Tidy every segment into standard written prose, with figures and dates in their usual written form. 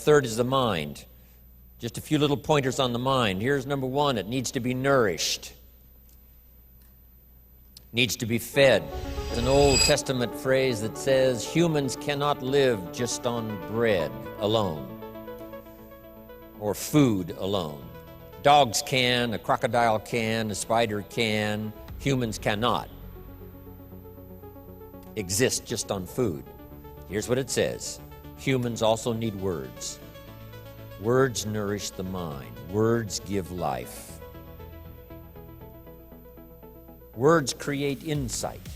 Third is the mind. Just a few little pointers on the mind. Here's number one. It needs to be nourished. Needs to be fed. There's an Old Testament phrase that says, humans cannot live just on bread alone or food alone. Dogs can, a crocodile can, a spider can. Humans cannot exist just on food. Here's what it says. Humans also need words. Words nourish the mind. Words give life. Words create insight.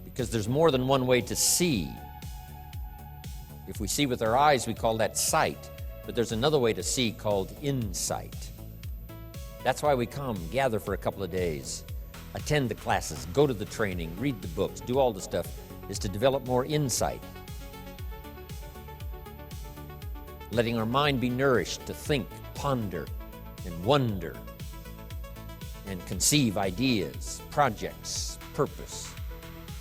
Because there's more than one way to see. If we see with our eyes, we call that sight. But there's another way to see called insight. That's why we come, gather for a couple of days, attend the classes, go to the training, read the books, do all the stuff, is to develop more insight. Letting our mind be nourished to think, ponder, and wonder, and conceive ideas, projects, purpose,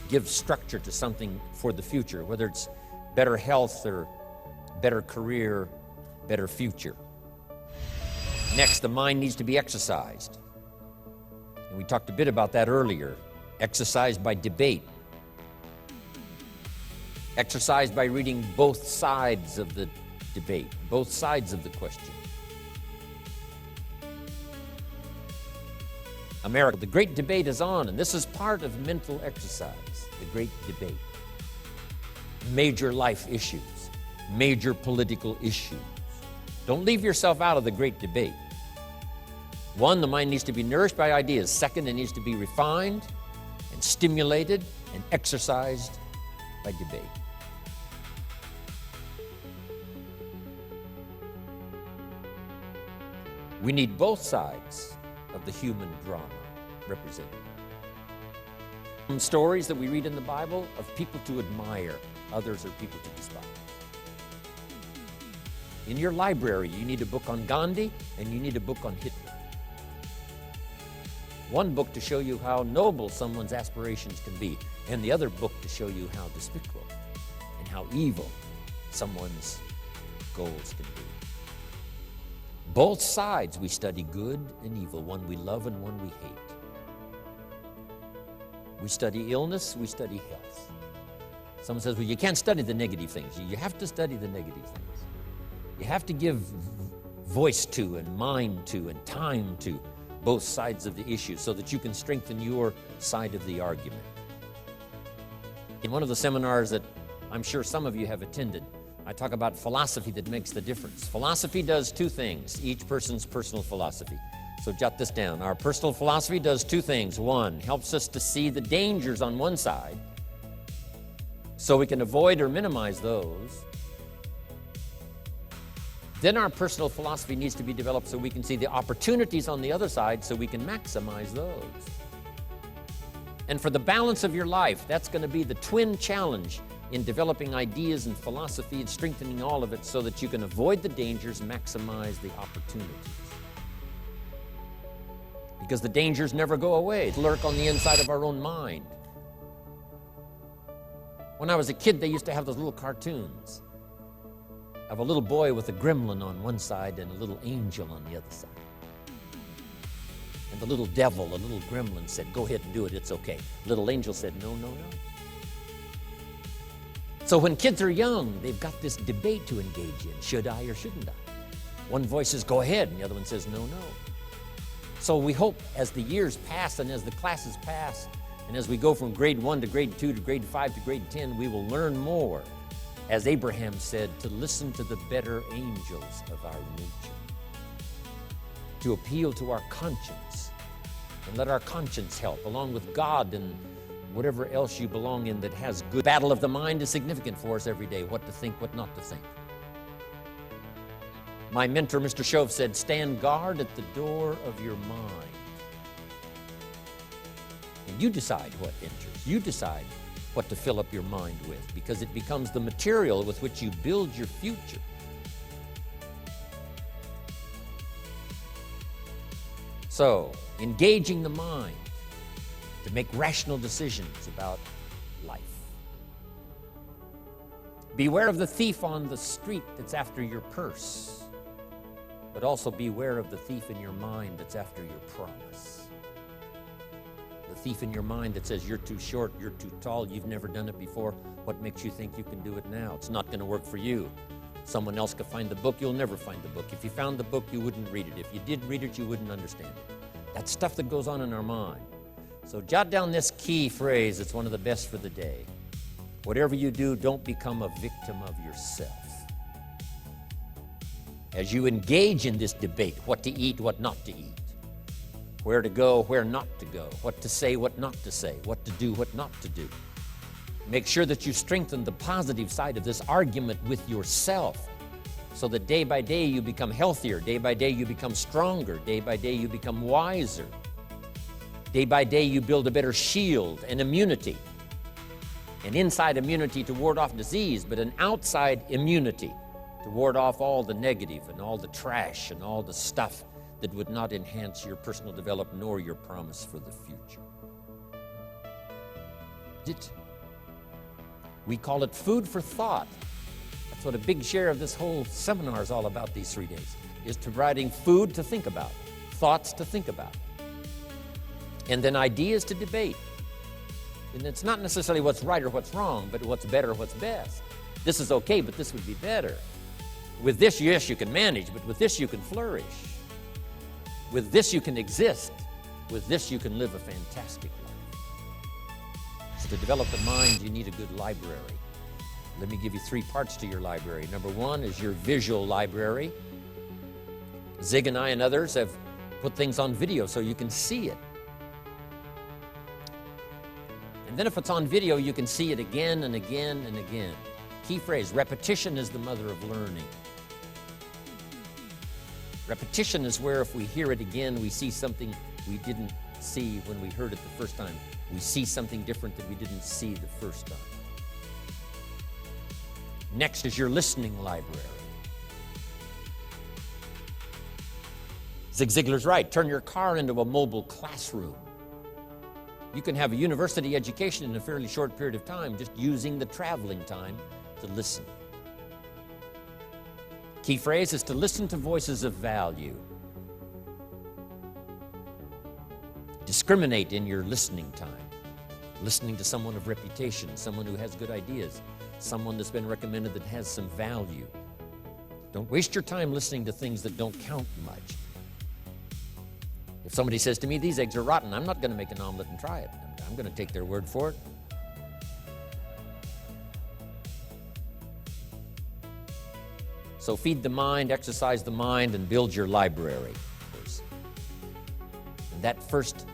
give structure to something for the future, whether it's better health or better career, better future. Next, the mind needs to be exercised. And we talked a bit about that earlier. Exercised by debate. Exercised by reading both sides of the debate, both sides of the question. America, the great debate is on, and this is part of mental exercise, the great debate. Major life issues, major political issues. Don't leave yourself out of the great debate. One, the mind needs to be nourished by ideas. Second, it needs to be refined and stimulated and exercised by debate. We need both sides of the human drama represented. Some stories that we read in the Bible of people to admire, others are people to despise. In your library, you need a book on Gandhi and you need a book on Hitler. One book to show you how noble someone's aspirations can be, and the other book to show you how despicable and how evil someone's goals can be. Both sides we study, good and evil, one we love and one we hate. We study illness, we study health. Someone says, well, you can't study the negative things. You have to study the negative things. You have to give voice to and mind to and time to both sides of the issue so that you can strengthen your side of the argument. In one of the seminars that I'm sure some of you have attended, I talk about philosophy that makes the difference. Philosophy does two things, each person's personal philosophy. So jot this down. Our personal philosophy does two things. One, helps us to see the dangers on one side so we can avoid or minimize those. Then our personal philosophy needs to be developed so we can see the opportunities on the other side so we can maximize those. And for the balance of your life, that's going to be the twin challenge in developing ideas and philosophy and strengthening all of it so that you can avoid the dangers, maximize the opportunities. Because the dangers never go away. They lurk on the inside of our own mind. When I was a kid, they used to have those little cartoons of a little boy with a gremlin on one side and a little angel on the other side. And the little devil, the little gremlin said, go ahead and do it, it's okay. Little angel said, no, no, no. So when kids are young, they've got this debate to engage in. Should I or shouldn't I? One voice says, go ahead, and the other one says, no, no. So we hope as the years pass and as the classes pass, and as we go from grade 1 to grade 2 to grade 5 to grade 10, we will learn more, as Abraham said, to listen to the better angels of our nature, to appeal to our conscience, and let our conscience help, along with God and whatever else you belong in that has good. Battle of the mind is significant for us every day, what to think, what not to think. My mentor, Mr. Shove, said, stand guard at the door of your mind. And you decide what enters. You decide what to fill up your mind with, because it becomes the material with which you build your future. So, engaging the mind to make rational decisions about life. Beware of the thief on the street that's after your purse, but also beware of the thief in your mind that's after your promise. The thief in your mind that says you're too short, you're too tall, you've never done it before. What makes you think you can do it now? It's not going to work for you. Someone else could find the book, you'll never find the book. If you found the book, you wouldn't read it. If you did read it, you wouldn't understand it. That's stuff that goes on in our mind. So jot down this key phrase. It's one of the best for the day. Whatever you do, don't become a victim of yourself. As you engage in this debate, what to eat, what not to eat, where to go, where not to go, what to say, what not to say, what to do, what not to do, make sure that you strengthen the positive side of this argument with yourself so that day by day you become healthier, day by day you become stronger, day by day you become wiser. Day by day you build a better shield and immunity. An inside immunity to ward off disease, but an outside immunity to ward off all the negative and all the trash and all the stuff that would not enhance your personal development nor your promise for the future. We call it food for thought. That's what a big share of this whole seminar is all about these 3 days, is providing food to think about, thoughts to think about, and then ideas to debate. And it's not necessarily what's right or what's wrong, but what's better, what's best. This is okay, but this would be better. With this, yes, you can manage, but with this, you can flourish. With this, you can exist. With this, you can live a fantastic life. So to develop the mind, you need a good library. Let me give you 3 parts to your library. Number 1 is your visual library. Zig and I and others have put things on video so you can see it. And then if it's on video, you can see it again and again and again. Key phrase, repetition is the mother of learning. Repetition is where if we hear it again, we see something we didn't see when we heard it the first time. We see something different that we didn't see the first time. Next is your listening library. Zig Ziglar's right. Turn your car into a mobile classroom. You can have a university education in a fairly short period of time just using the traveling time to listen. Key phrase is to listen to voices of value. Discriminate in your listening time. Listening to someone of reputation, someone who has good ideas, someone that's been recommended that has some value. Don't waste your time listening to things that don't count much. If somebody says to me, these eggs are rotten, I'm not going to make an omelet and try it. I'm going to take their word for it. So feed the mind, exercise the mind, and build your library. And that first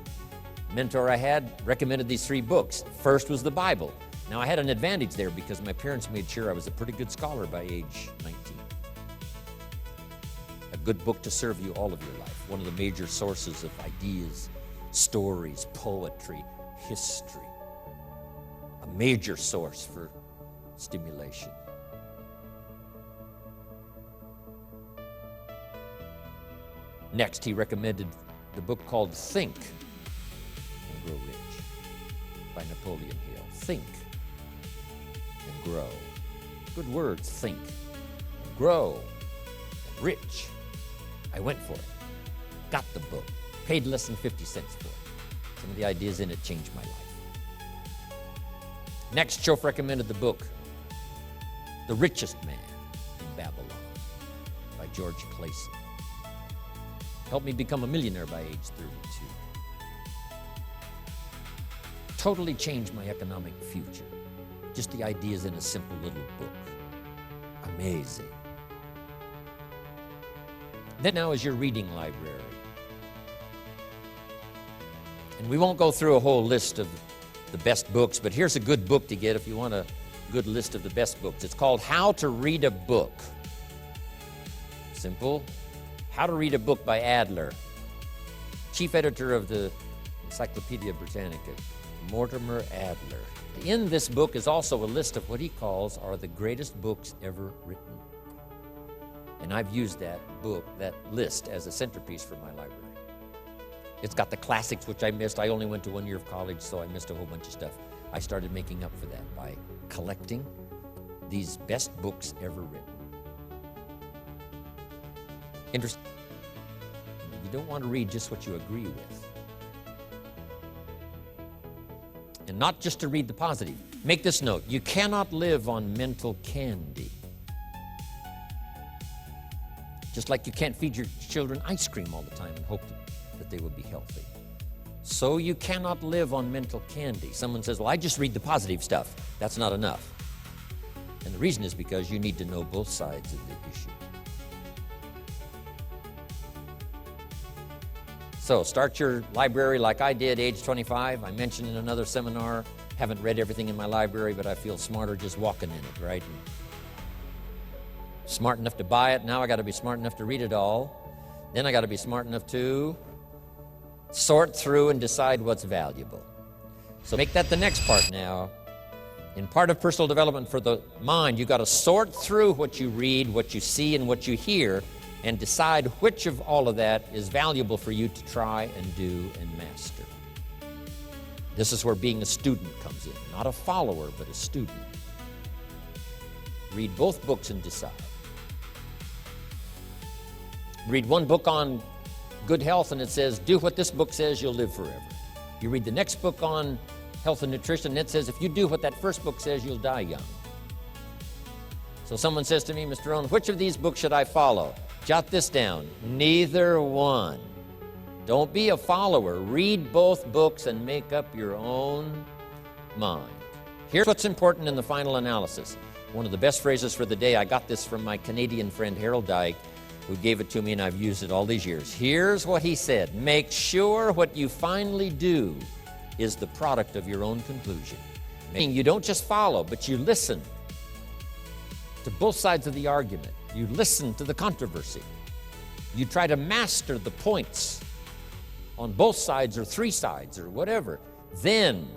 mentor I had recommended these 3 books. First was the Bible. Now I had an advantage there because my parents made sure I was a pretty good scholar by age 19. A good book to serve you all of your life. One of the major sources of ideas, stories, poetry, history. A major source for stimulation. Next, he recommended the book called Think and Grow Rich by Napoleon Hill. Think and grow. Good words, think and grow and rich. I went for it. Got the book. Paid less than 50 cents for it. Some of the ideas in it changed my life. Next, Schoff recommended the book, The Richest Man in Babylon by George Clayson. Helped me become a millionaire by age 32. Totally changed my economic future. Just the ideas in a simple little book. Amazing. Then now is your reading library. And we won't go through a whole list of the best books, but here's a good book to get if you want a good list of the best books. It's called How to Read a Book. Simple. How to Read a Book by Adler. Chief editor of the Encyclopedia Britannica, Mortimer Adler. In this book is also a list of what he calls are the greatest books ever written. And I've used that book, that list, as a centerpiece for my library. It's got the classics, which I missed. I only went to 1 year of college, so I missed a whole bunch of stuff. I started making up for that by collecting these best books ever written. Interesting. You don't want to read just what you agree with. And not just to read the positive. Make this note. You cannot live on mental candy. Just like you can't feed your children ice cream all the time and hope that they will be healthy. So you cannot live on mental candy. Someone says, well, I just read the positive stuff. That's not enough. And the reason is because you need to know both sides of the issue. So start your library like I did, age 25. I mentioned in another seminar, haven't read everything in my library, but I feel smarter just walking in it, right? And smart enough to buy it. Now I got to be smart enough to read it all. Then I got to be smart enough to sort through and decide what's valuable. So make that the next part now. In part of personal development for the mind, you got to sort through what you read, what you see, and what you hear, and decide which of all of that is valuable for you to try and do and master. This is where being a student comes in. Not a follower, but a student. Read both books and decide. Read one book on good health and it says, do what this book says, you'll live forever. You read the next book on health and nutrition and it says, if you do what that first book says, you'll die young. So someone says to me, Mr. Rohn, which of these books should I follow? Jot this down. Neither one. Don't be a follower. Read both books and make up your own mind. Here's what's important in the final analysis. One of the best phrases for the day, I got this from my Canadian friend Harold Dyke, who gave it to me and I've used it all these years. Here's what he said. Make sure what you finally do is the product of your own conclusion. Meaning you don't just follow, but you listen to both sides of the argument. You listen to the controversy. You try to master the points on both sides or three sides or whatever. Then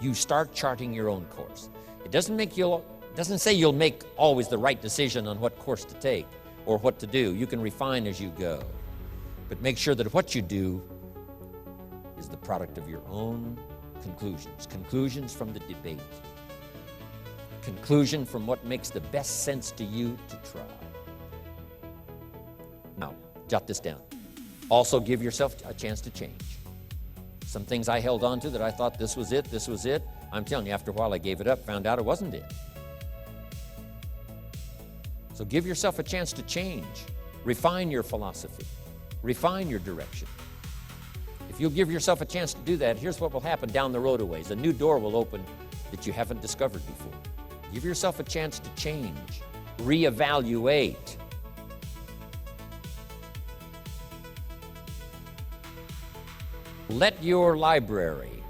you start charting your own course. It doesn't say you'll make always the right decision on what course to take or what to do. You can refine as you go. But make sure that what you do is the product of your own conclusions. Conclusions from the debate. Conclusion from what makes the best sense to you to try. Now, jot this down. Also give yourself a chance to change. Some things I held on to that I thought this was it. I'm telling you, after a while I gave it up, found out it wasn't it. So give yourself a chance to change. Refine your philosophy. Refine your direction. If you'll give yourself a chance to do that, here's what will happen down the road a ways. A new door will open that you haven't discovered before. Give yourself a chance to change. Reevaluate. Let your library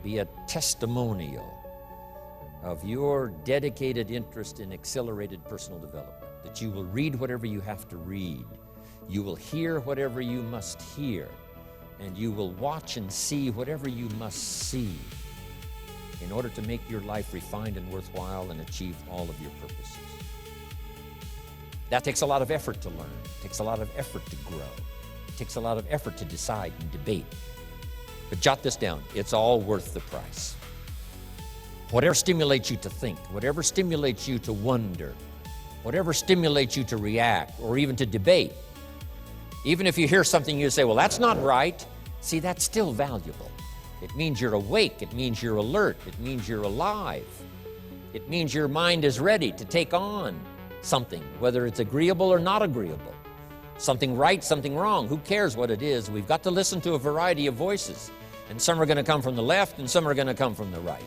be a testimonial of your dedicated interest in accelerated personal development, that you will read whatever you have to read, you will hear whatever you must hear, and you will watch and see whatever you must see in order to make your life refined and worthwhile and achieve all of your purposes. That takes a lot of effort to learn. It takes a lot of effort to grow. It takes a lot of effort to decide and debate. But jot this down. It's all worth the price. Whatever stimulates you to think, whatever stimulates you to wonder, whatever stimulates you to react or even to debate, even if you hear something you say, well, that's not right, see, that's still valuable. It means you're awake. It means you're alert. It means you're alive. It means your mind is ready to take on something, whether it's agreeable or not agreeable. Something right, something wrong. Who cares what it is? We've got to listen to a variety of voices. And some are going to come from the left and some are going to come from the right.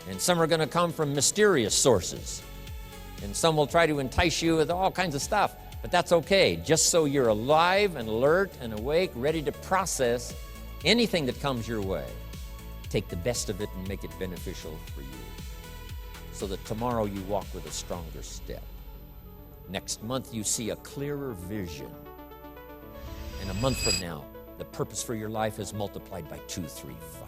And some are going to come from mysterious sources. And some will try to entice you with all kinds of stuff. But that's okay, just so you're alive and alert and awake, ready to process anything that comes your way. Take the best of it and make it beneficial for you, so that tomorrow you walk with a stronger step. Next month you see a clearer vision. And a month from now, the purpose for your life is multiplied by 2, 3, 5.